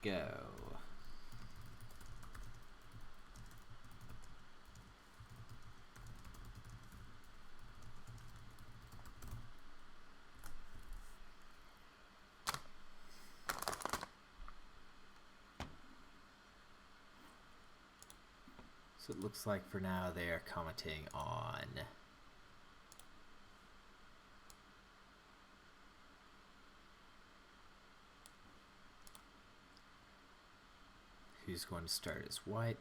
Go. So it looks like for now they are commenting on who's going to start as white.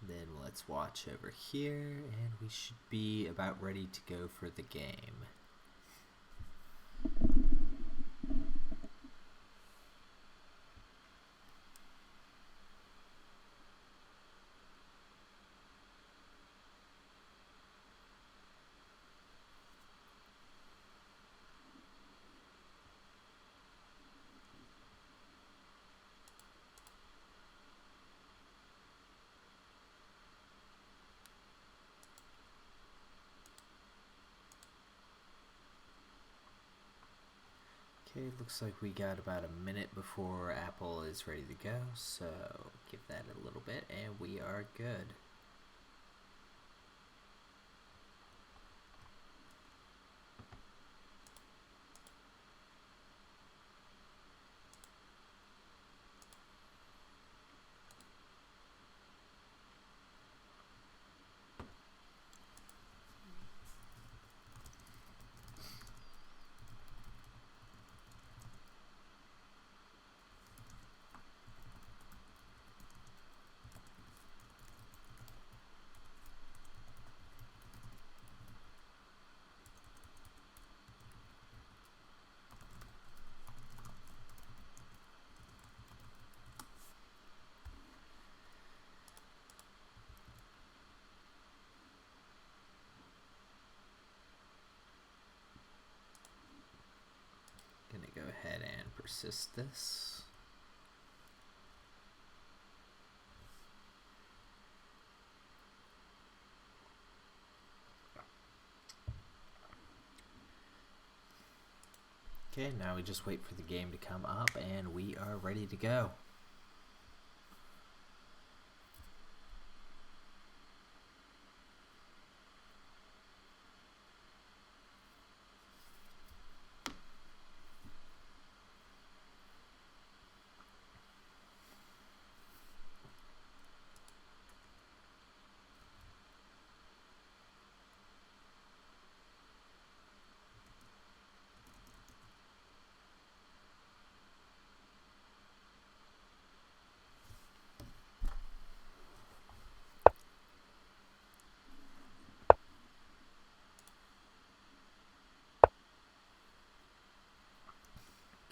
Then let's watch over here, and we should be about ready to go for the game. Okay, looks like we got about a minute before Apple is ready to go, so give that a little bit and we are good. Gonna go ahead and persist this. Okay, now we just wait for the game to come up and we are ready to go.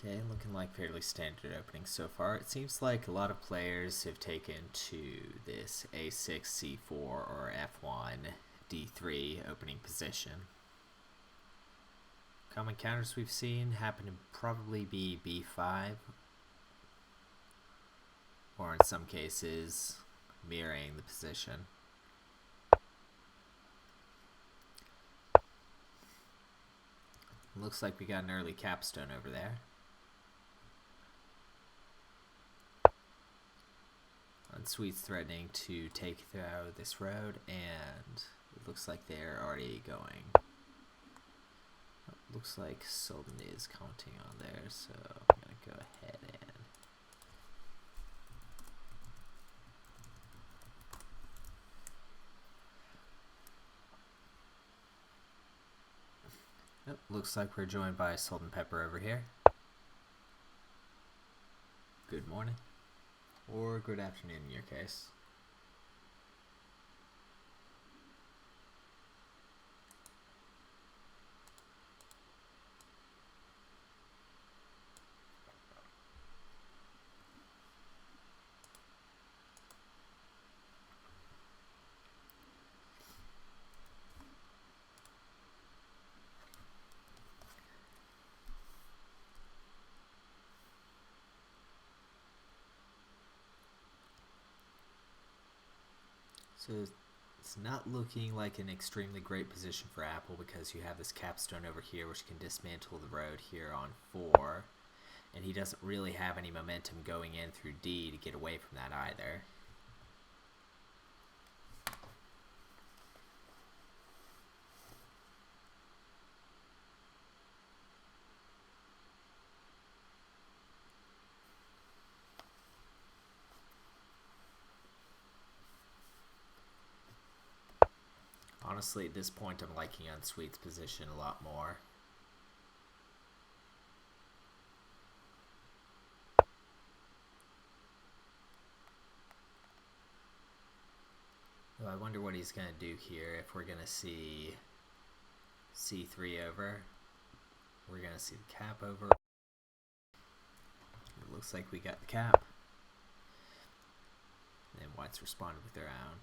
Okay, looking like fairly standard opening so far. It seems like a lot of players have taken to this A6, C4, or F1, D3 opening position. Common counters we've seen happen to probably be B5, or in some cases, mirroring the position. Looks like we got an early capstone over there. UnSweet's threatening to take through this road, and it looks like they're already going. Looks like Sultan is counting on there, so I'm going to go ahead and looks like we're joined by Sultan Pepper over here. Good morning. Or good afternoon in your case. So it's not looking like an extremely great position for Apple because you have this capstone over here which can dismantle the road here on 4. And he doesn't really have any momentum going in through D to get away from that either. Honestly, at this point, I'm liking UnSweet's position a lot more. I wonder what he's going to do here. If we're going to see C3 over, we're going to see the cap over. It looks like we got the cap. And White's responded with their own.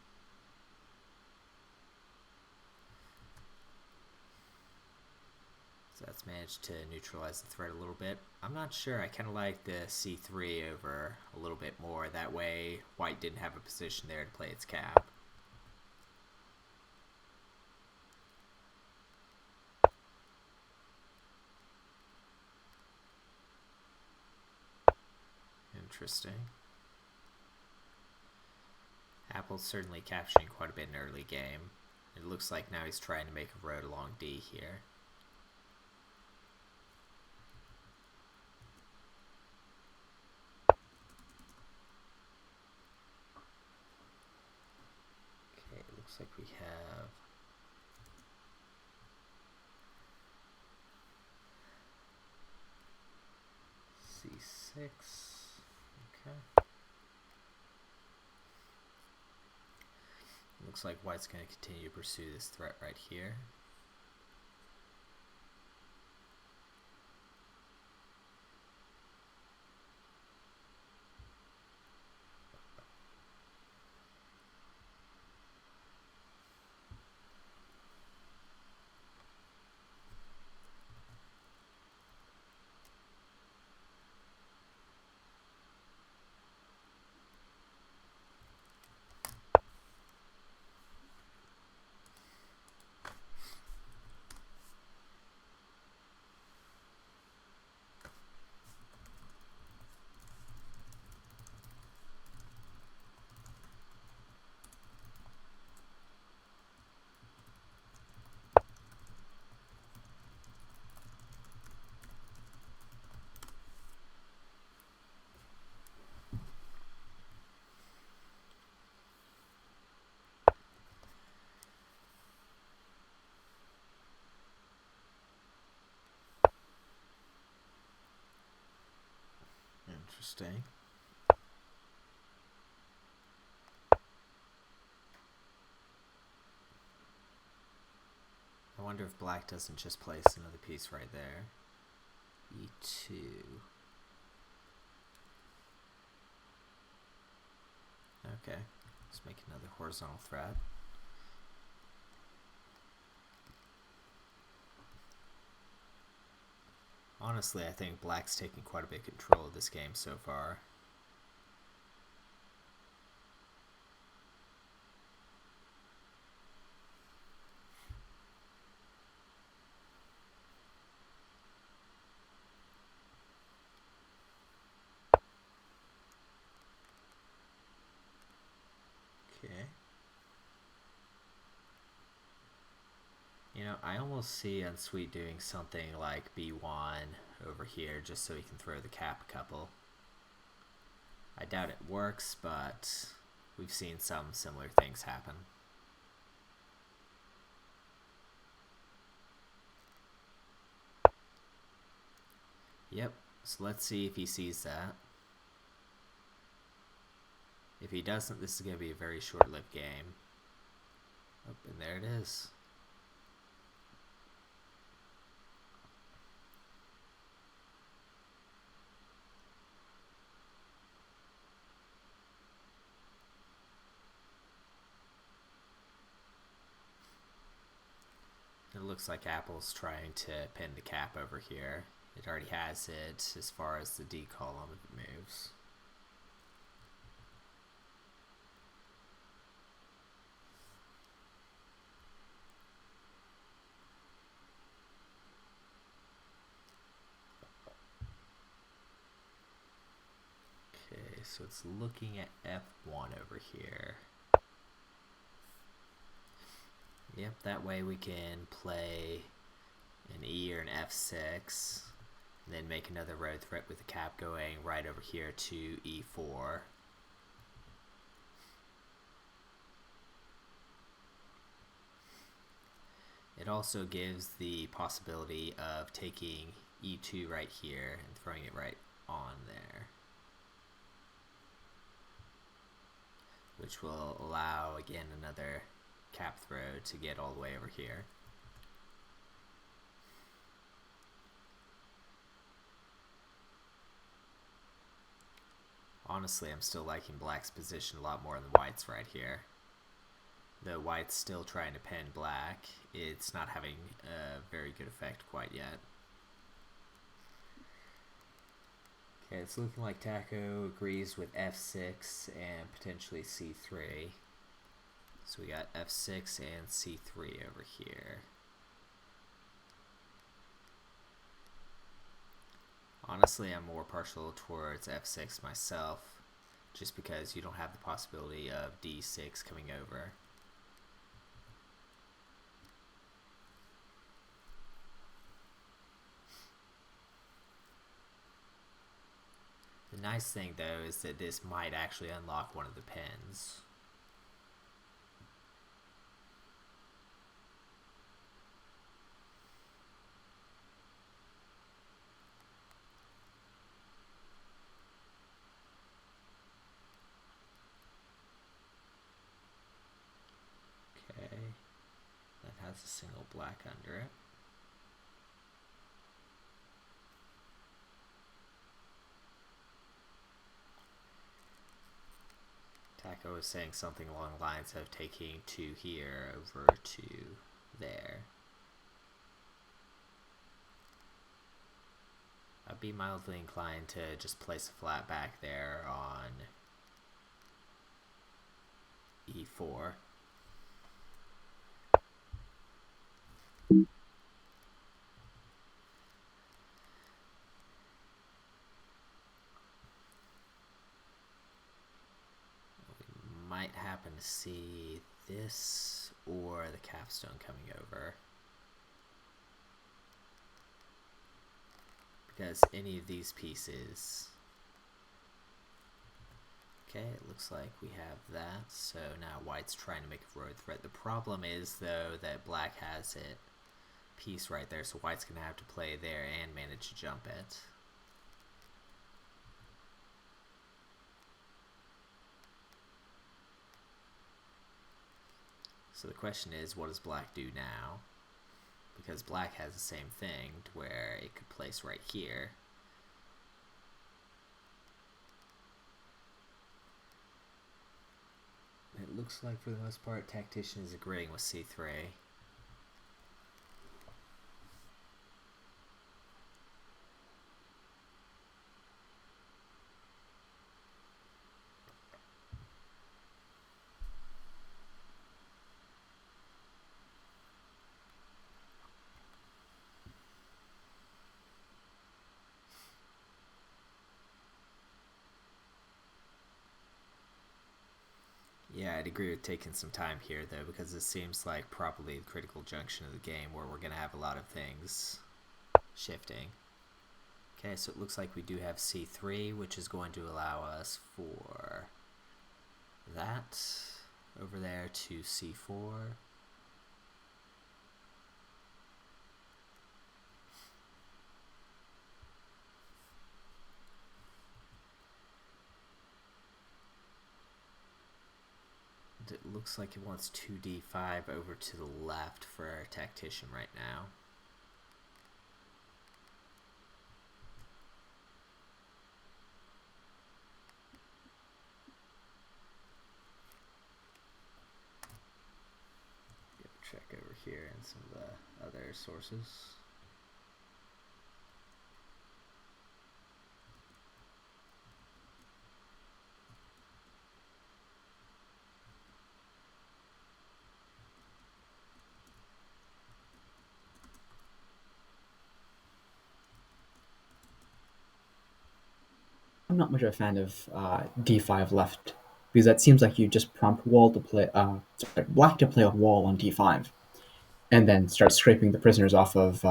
So that's managed to neutralize the threat a little bit. I'm not sure. I kind of like the C3 over a little bit more. That way, White didn't have a position there to play its cap. Interesting. Apple's certainly capturing quite a bit in early game. It looks like now he's trying to make a road along D here. Okay, it looks like we have C6. Okay. Looks like White's going to continue to pursue this threat right here. Interesting. I wonder if Black doesn't just place another piece right there. E2. Okay, let's make another horizontal thread. Honestly, I think Black's taking quite a bit of control of this game so far. Okay. You know, I almost see UnSweet doing something like B1 over here just so he can throw the cap a couple. I doubt it works, but we've seen some similar things happen. Yep, so let's see if he sees that. If he doesn't, this is going to be a very short-lived game. Oh, and there it is. It looks like Apple's trying to pin the cap over here. It already has it as far as the D column moves. Okay, so it's looking at F1 over here. Yep, that way we can play an E or an F6, and then make another road threat with the cap going right over here to E4. It also gives the possibility of taking E2 right here and throwing it right on there, which will allow, again, another cap throw to get all the way over here. Honestly, I'm still liking black's position a lot more than white's right here. Though white's still trying to pin black, it's not having a very good effect quite yet. Okay, it's looking like Taco agrees with F6 and potentially C3. So we got F6 and C3 over here. Honestly, I'm more partial towards F6 myself, just because you don't have the possibility of D6 coming over. The nice thing, though, is that this might actually unlock one of the pins. Okay, that has a single black under it. Taco was saying something along the lines of taking 2 here over to there. I'd be mildly inclined to just place a flat back there on E4. We might happen to see this or the capstone coming over, because any of these pieces. Okay, it looks like we have that, so now white's trying to make a road threat. The problem is, though, that black has it piece right there, so white's going to have to play there and manage to jump it. So the question is, what does black do now? Because black has the same thing, to where it could place right here. It looks like, for the most part, Tactician is agreeing with C3. Yeah, I'd agree with taking some time here, though, because this seems like probably the critical junction of the game where we're going to have a lot of things shifting. Okay, so it looks like we do have C3, which is going to allow us for that over there to C4. It looks like it wants 2d5 over to the left for our Tactician right now. Check over here and some of the other sources. not much of a fan of d5 left because that seems like you just prompt wall to play, sorry, black to play a wall on d5, and then start scraping the prisoners off of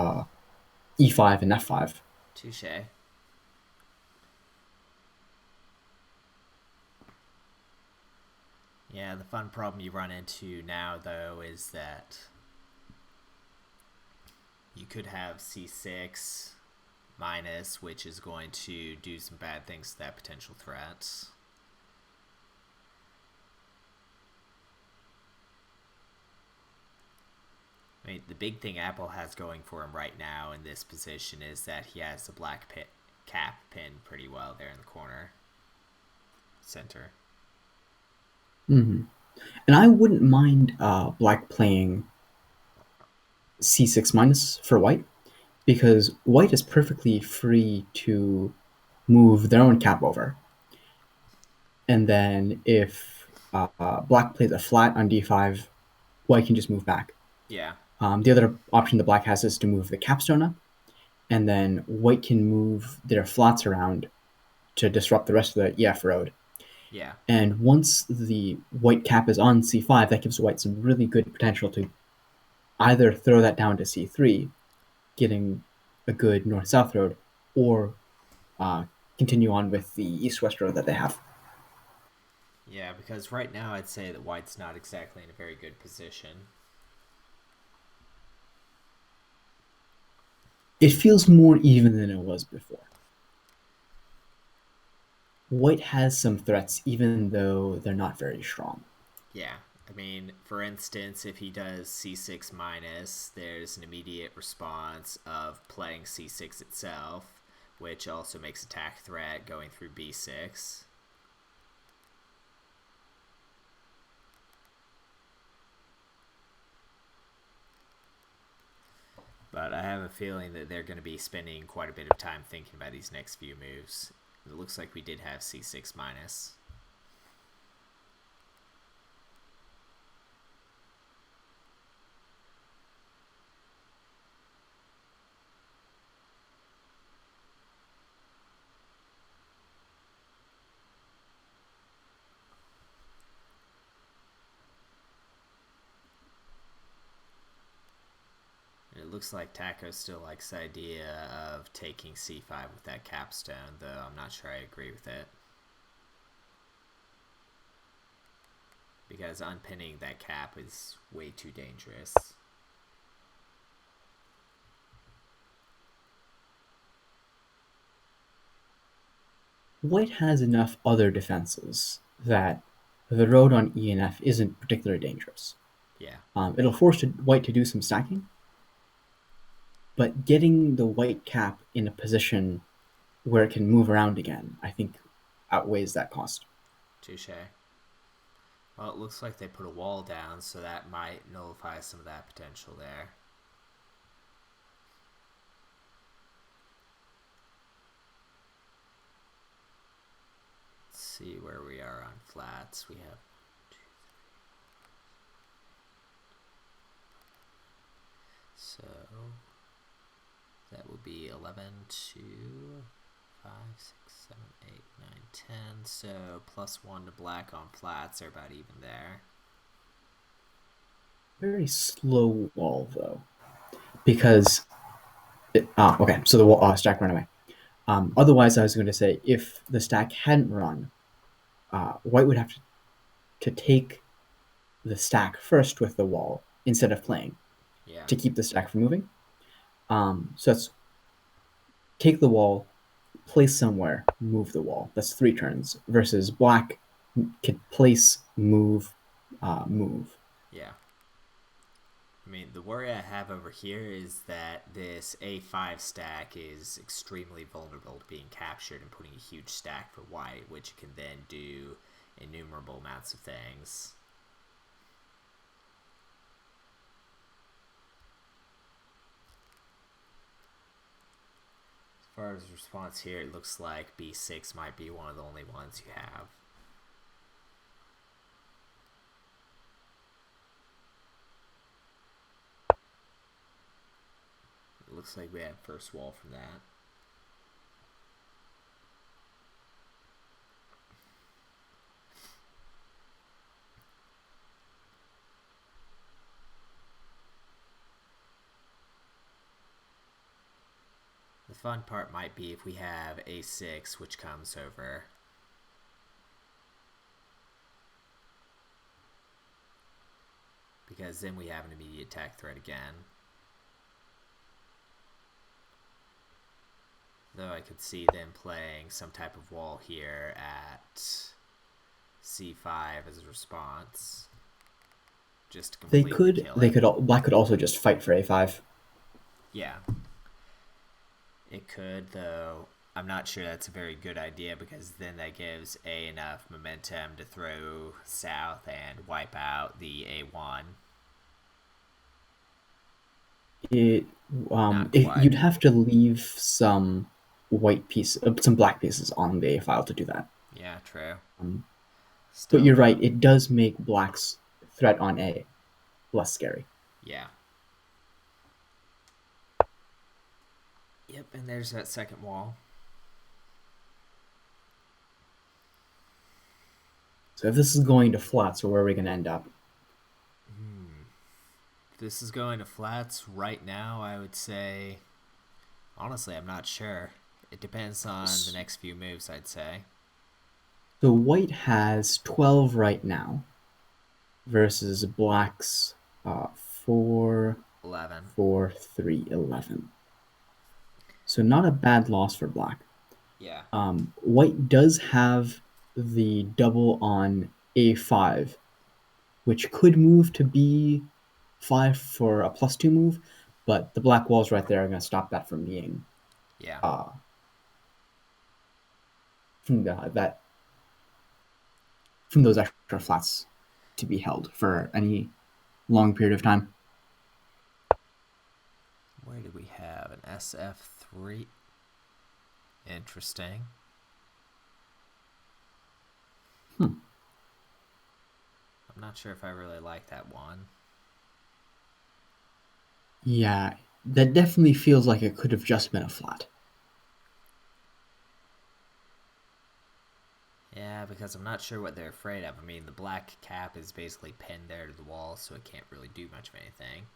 e5 and f5. Touche. Yeah, the fun problem you run into now, though, is that you could have c6 minus, which is going to do some bad things to that potential threat. I mean, the big thing Apple has going for him right now in this position is that he has the black cap pinned pretty well there in the corner center. Mm-hmm. And I wouldn't mind black playing c6 minus for white because white is perfectly free to move their own cap over. And then if black plays a flat on d5, white can just move back. Yeah, The other option that black has is to move the capstone up, and then white can move their flats around to disrupt the rest of the EF road. yeah, And once the white cap is on c5, that gives white some really good potential to either throw that down to c3, getting a good north-south road, or uh, continue on with the east-west road that they have. yeah, because right now I'd say that white's not exactly in a very good position. It feels more even than it was before. White has some threats, even though they're not very strong. Yeah, I mean, for instance, if he does c6 minus, there's an immediate response of playing c6 itself, which also makes attack threat going through b6. But I have a feeling that they're going to be spending quite a bit of time thinking about these next few moves. It looks like we did have c6 minus. And it looks like Taco still likes the idea of taking c5 with that capstone, though I'm not sure I agree with it. Because unpinning that cap is way too dangerous. White has enough other defenses that the road on E and F isn't particularly dangerous. Yeah, It'll force white to do some stacking, but getting the white cap in a position where it can move around again, I think, outweighs that cost. touche. Well, it looks like they put a wall down, so that might nullify some of that potential there. Let's see where we are on flats. We have so that will be 11, 2, 5, 6, 7, 8, 9, 10. So plus 1 to black on flats are about even there. Very slow wall, though, because okay, so the wall stack ran away. Otherwise, I was going to say if the stack hadn't run, white would have to take the stack first with the wall instead of playing Yeah, to keep the stack from moving. So that's take the wall, place somewhere, move the wall. That's 3 turns versus black could place, move, move. yeah. I mean, the worry I have over here is that this A5 stack is extremely vulnerable to being captured and putting a huge stack for white, which can then do innumerable amounts of things. As far as response here, it looks like B6 might be one of the only ones you have. It looks like we have first wall from that. fun part might be if we have a6, which comes over, because then we have an immediate attack threat again. Though I could see them playing some type of wall here at c5 as a response, just to They completely could. kill They it. could. Black could also just fight for a5. Yeah, it could, though I'm not sure that's a very good idea because then that gives A enough momentum to throw south and wipe out the A1. It Not you'd quite. have to leave some black pieces on the a file to do that. Yeah, true. Um, but Still, you're though, right; it does make black's threat on a less scary. yeah. Yep, and there's that second wall. So if this is going to flat, so where are we going to end up? This is going to flats right now, I would say. Honestly, I'm not sure. It depends on the next few moves, I'd say. So white has 12 right now versus black's 4, 11. 4, 3, 11. So not a bad loss for black. Yeah. White does have the double on a5, which could move to b5 for a +2 move, but the black walls right there are going to stop that from being Yeah. uh, from that from those extra flats to be held for any long period of time. Where do we have an SF3? Interesting. Hmm. I'm not sure if I really like that one. Yeah, that definitely feels like it could have just been a flat. Yeah, because I'm not sure what they're afraid of. I mean, the black cap is basically pinned there to the wall, so it can't really do much of anything.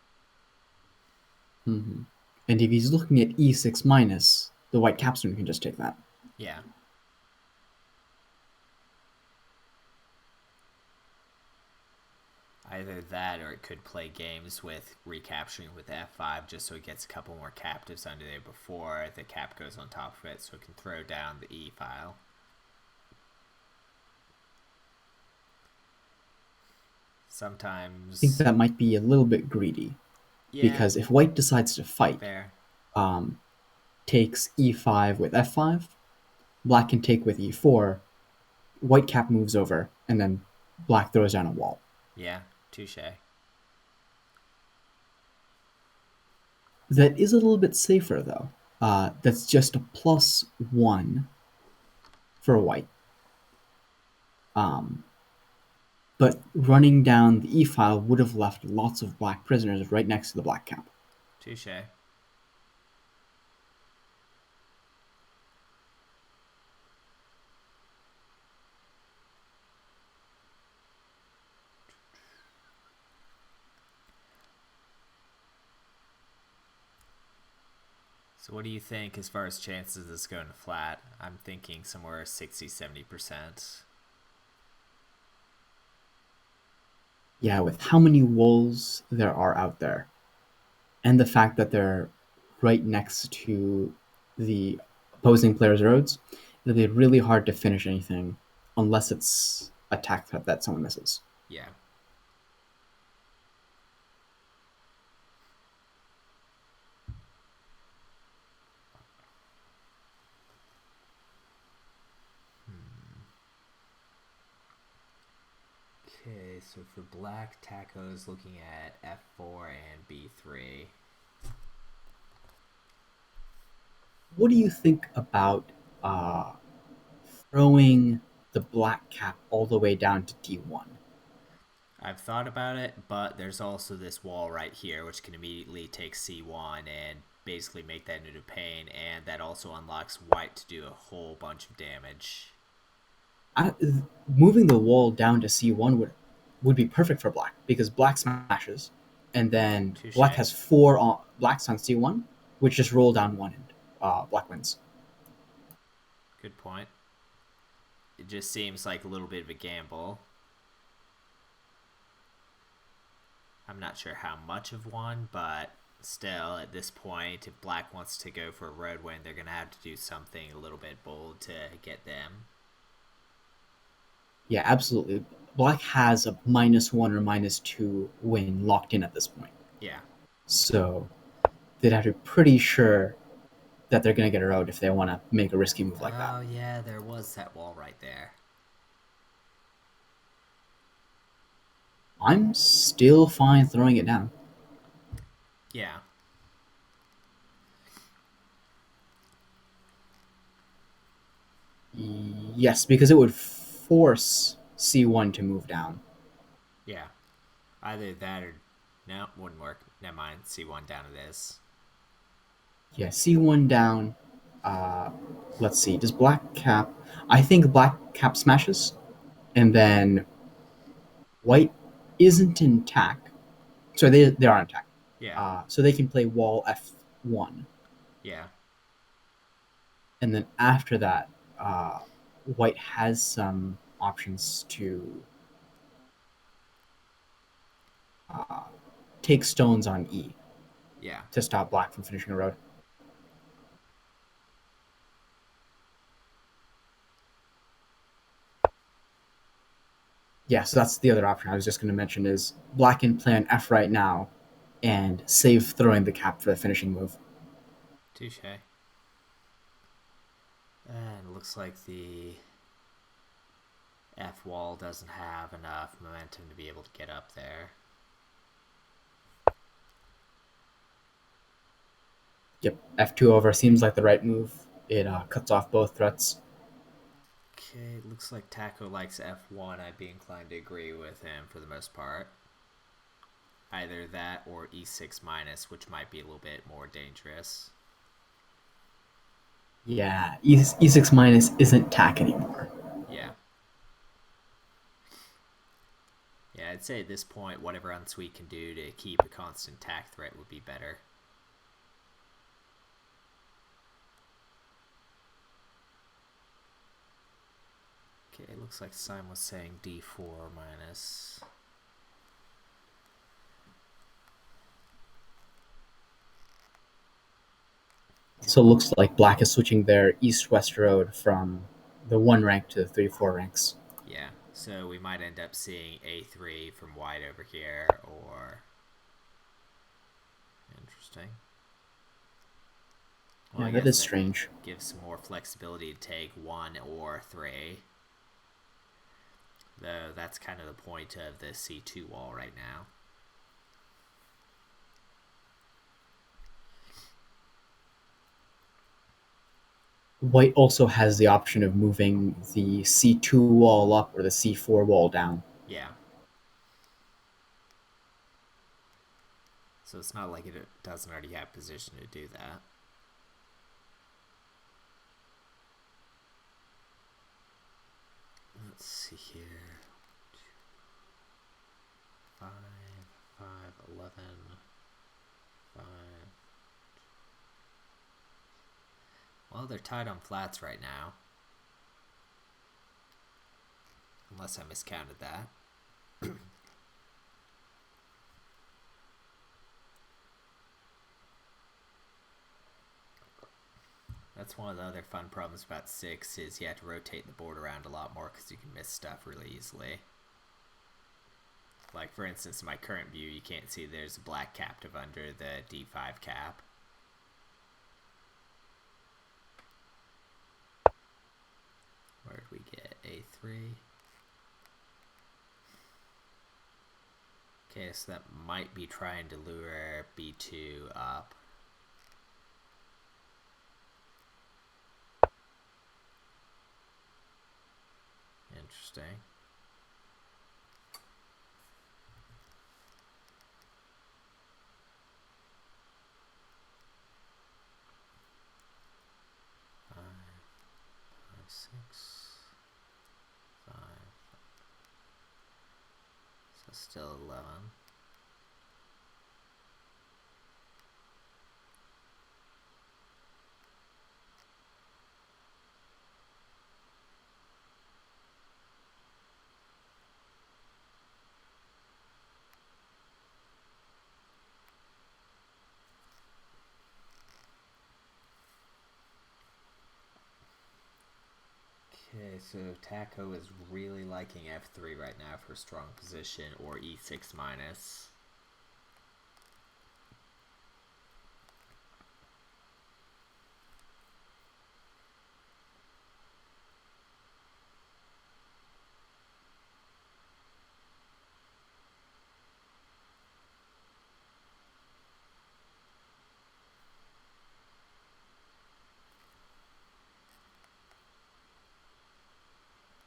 Mm-hmm. And if he's looking at e6 minus, the white capstone can just take that. Yeah. Either that or it could play games with recapturing with f5 just so it gets a couple more captives under there before the cap goes on top of it so it can throw down the E file. I think Sometimes, that might be a little bit greedy yeah, because if white decides to fight, fair. um, takes e5 with f5, black can take with e4, white cap moves over, and then black throws down a wall. Yeah, touche. That is a little bit safer though. That's just a +1 for white. Um, but running down the e file would have left lots of black prisoners right next to the black cap. Touche. So what do you think as far as chances of this going to flat? I'm thinking somewhere 60-70%. Yeah, with how many walls there are out there, and the fact that they're right next to the opposing player's roads, it'll be really hard to finish anything unless it's a attack threat that someone misses. Yeah. Okay, so for black, Taco's looking at f4 and b3. What do you think about uh, throwing the black cap all the way down to d1? I've thought about it, but there's also this wall right here, which can immediately take c1 and basically make that into pain, and that also unlocks white to do a whole bunch of damage. I, moving the wall down to c1 would be perfect for black because black smashes, and then black Touche. has four blacks on c1, which just roll down one end. black wins. Good point. It just seems like a little bit of a gamble. I'm not sure how much of one, but still, at this point, if black wants to go for a road win, they're going to have to do something a little bit bold to get them. Yeah, absolutely. Black has a -1 or -2 win locked in at this point. Yeah. So they'd have to be pretty sure that they're going to get a road if they want to make a risky move like that. Oh, yeah, there was that wall right there. I'm still fine throwing it down. Yeah. Yes, because it would force C1 to move down. Yeah. Either that or... No, wouldn't work. Never mind. C1 down it is. Yeah, C1 down. Uh, let's see. Does black cap? I think black cap smashes, and then white isn't intact. So they are intact. Yeah. So they can play wall F1, Yeah. and then after that, white has some options to uh, take stones on E Yeah. to stop black from finishing a road. Yeah, so that's the other option I was just going to mention is black can play on F right now and save throwing the cap for the finishing move. Touche. And it looks like the F wall doesn't have enough momentum to be able to get up there. Yep, F2 over seems like the right move. It cuts off both threats. Okay, looks like Taco likes F1. I'd be inclined to agree with him for the most part. Either that or E6 minus, which might be a little bit more dangerous. Yeah, E6 minus isn't tack anymore. Yeah. Yeah, I'd say at this point, whatever UnSweet can do to keep a constant tack threat would be better. Okay, it looks like Simon was saying D4 minus. So it looks like black is switching their east-west road from the 1 rank to the 3-4 ranks. Yeah, so we might end up seeing A3 from white over here, or... Interesting. Well, Yeah, that is strange. Gives some more flexibility to take 1 or 3. Though that's kind of the point of the C2 wall right now. White also has the option of moving the C2 wall up or the C4 wall down. Yeah. So it's not like it doesn't already have position to do that. Let's see here. 5, 5, 11, 5. Well, they're tied on flats right now. Unless I miscounted that. That's one of the other fun problems about 6 is you have to rotate the board around a lot more because you can miss stuff really easily. Like, for instance, in my current view, you can't see there's a black captive under the D5 cap. Where did we get? A3. Okay, so that might be trying to lure B2 up. Interesting. Six, 5. So still 11. Okay, so Taco is really liking f3 right now for a strong position, or e6 minus.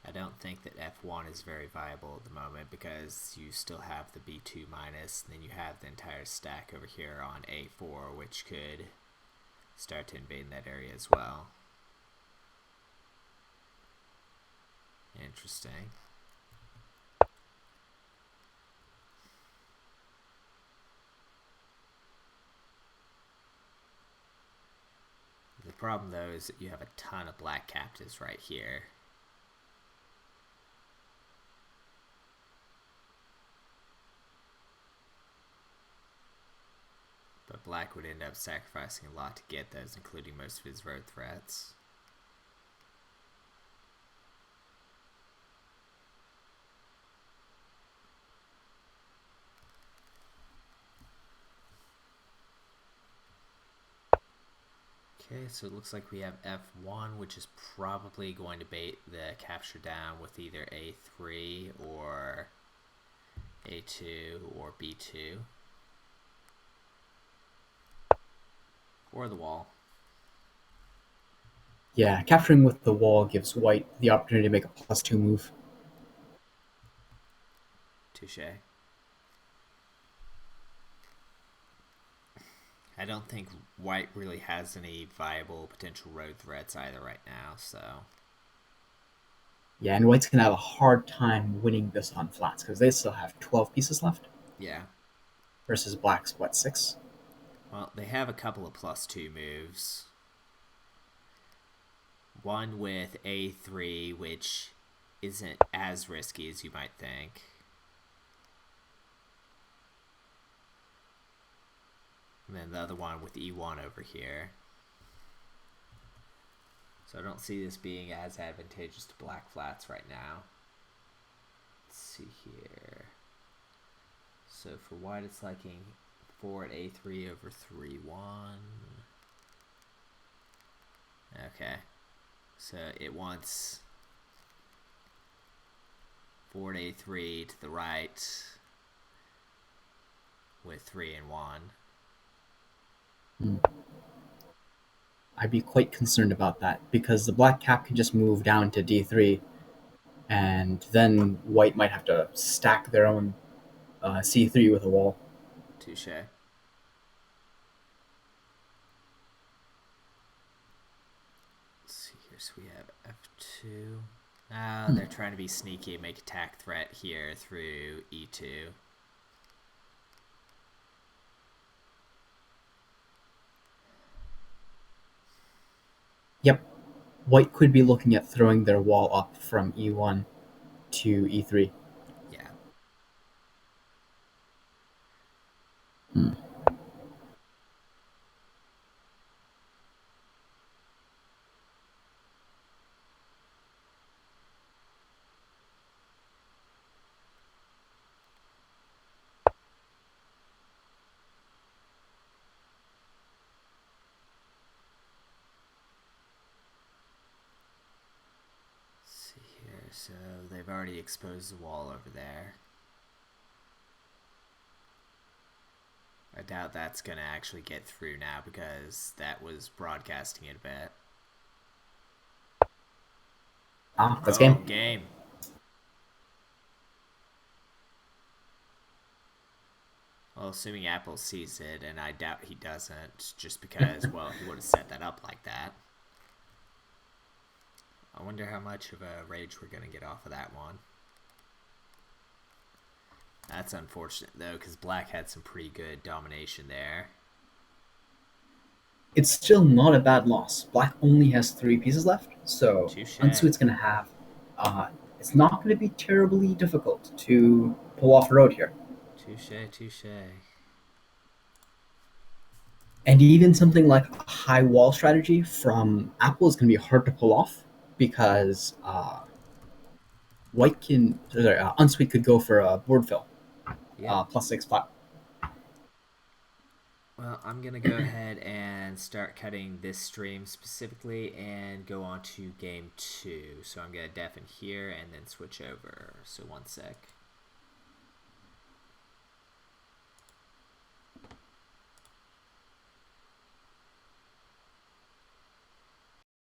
I don't think that f1 is very viable at the moment because you still have the b2 minus, and then you have the entire stack over here on a4, which could start to invade that area as well. Interesting. The problem though is that you have a ton of black captives right here. But black would end up sacrificing a lot to get those, including most of his road threats. Okay, so it looks like we have f1, which is probably going to bait the capture down with either a3 or a2 or b2. Or the wall. Yeah, capturing with the wall gives white the opportunity to make a +2 move. Touche. I don't think white really has any viable potential road threats either right now, so. Yeah, and white's going to have a hard time winning this on flats because they still have 12 pieces left Yeah. versus black's, what, 6? Well, they have a couple of +2 moves. One with a3, which isn't as risky as you might think. And then the other one with e1 over here. So I don't see this being as advantageous to black flats right now. Let's see here. So for white, it's liking 4 at a3 over 3-1. Okay. So it wants 4 at a3 to the right with 3 and 1. I'd be quite concerned about that because the black cap can just move down to d3, and then white might have to stack their own c3 with a wall. Touche. Let's see here. So we have f2. Oh, they're trying to be sneaky and make attack threat here through e2. Yep, white could be looking at throwing their wall up from e1 to e3. Yeah. Let's see here. So they've already exposed the wall over there. I doubt that's going to actually get through now because that was broadcasting it a bit. That's Oh, game. game. Well, assuming Apple sees it, and I doubt he doesn't, just because, well, he would have set that up like that. I wonder how much of a rage we're going to get off of that one. That's unfortunate, though, because black had some pretty good domination there. It's still not a bad loss. Black only has 3 pieces left, so Touche. UnSweet's going to have. It's not going to be terribly difficult to pull off a road here. Touche, touche. And even something like a high wall strategy from Apple is going to be hard to pull off because UnSweet could go for a board fill, Yep. +6 flat. Well, I'm going to go ahead and start cutting this stream specifically and go on to game 2. So I'm going to deafen here and then switch over. So 1 sec.